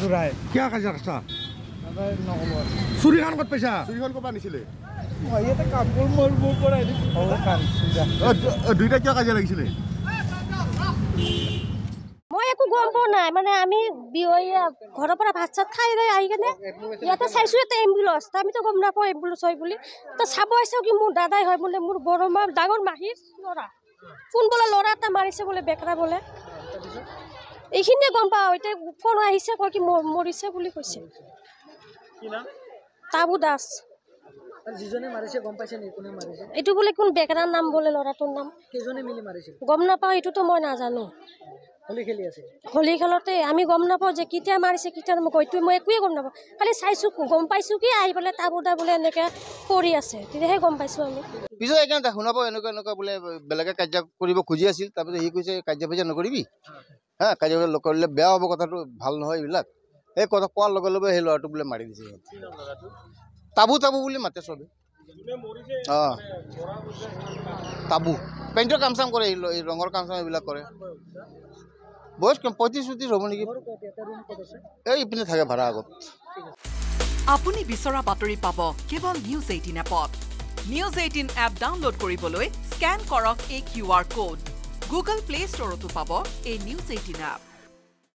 চুৰাই কিয় কাজিয়া কৰছা নক'ব চুৰিখান ক'ত পাইছা চুৰিখন ক'ৰ পৰা নিছিলে মই ইয়াতে কাম কৰোঁ মোৰ পৰাই দুইটা কিয় কাজিয়া লাগিছিলে মই একো গম পোৱা নাই মানে আমি ঘৰৰ পৰা ভাত চাত খাই আহি কেনে ইয়াতে চাইছোঁ এটা এম্বুলেঞ্চ আমিতো গম নাপাওঁ এম্বুলেঞ্চ হয় বুলি তো চাব আহিছে কি মোৰ দাদাই হয় বোলে মোৰ বড় মা ডাঙৰ মাহীৰ ল'ৰা ফোন বোলে ল'ৰা এটা মাৰিছে বোলে বেকৰা বোলে এইখিনিয়ে গম পাওঁ এতিয়া ফোন আহিছে কয় কি মৰিছে বুলি কৈছে তাবু দাস যিজনে মাৰিছে গম পাইছে নি কোনে মাৰিছে এইটো বোলে কোন বেকৰাৰ নাম বোলে ল'ৰাটোৰ নাম কেইজনে মিলি মাৰিছে গম নাপাওঁ এইটোতো মই নাজানো হলি খেলি আছে হোলী খেলতে আমি গম নাপাওঁ যে কেতিয়া মাৰিছে কেতিয়া হয়তো মই একোৱে গম নাপাওঁ খালি চাইছোঁ গম পাইছোঁ কি আহি পেলাই তাবুদা বোলে এনেকৈ পৰি আছে তেতিয়াহে গম পাইছোঁ আমি পিছত এইকাৰণে শুনাব এনেকুৱা বোলে বেলেগে কাজিয়া কৰিব খুজি আছিল তাৰপিছত সি কৈছে কাজিয়া ফাজিয়া নকৰিবি হা কাজিয়া কৰিলে বেয়া হ'ব কথাটো ভাল নহয় এইবিলাক এই কথা কোৱাৰ লগে লগে সেই ল'ৰাটো বোলে মাৰি দিছে তাবু তাবু বুলি মাতে চবে অঁ তাবু পেইণ্টৰ কাম চাম কৰে এই ৰঙৰ কাম চাম এইবিলাক কৰে বয়স 35-40 হ'ব নেকি এই ইপিনে থাকে ভাড়া আগত আপুনি বিচৰা বাতৰি পাব কেৱল নিউজ 18 এপত নিউজ 18 এপ ডাউনলোড কৰিবলৈ স্কেন কৰক এই QR কোড গুগল প্লে ষ্টৰতো পাব এই নিউজ 18 এপ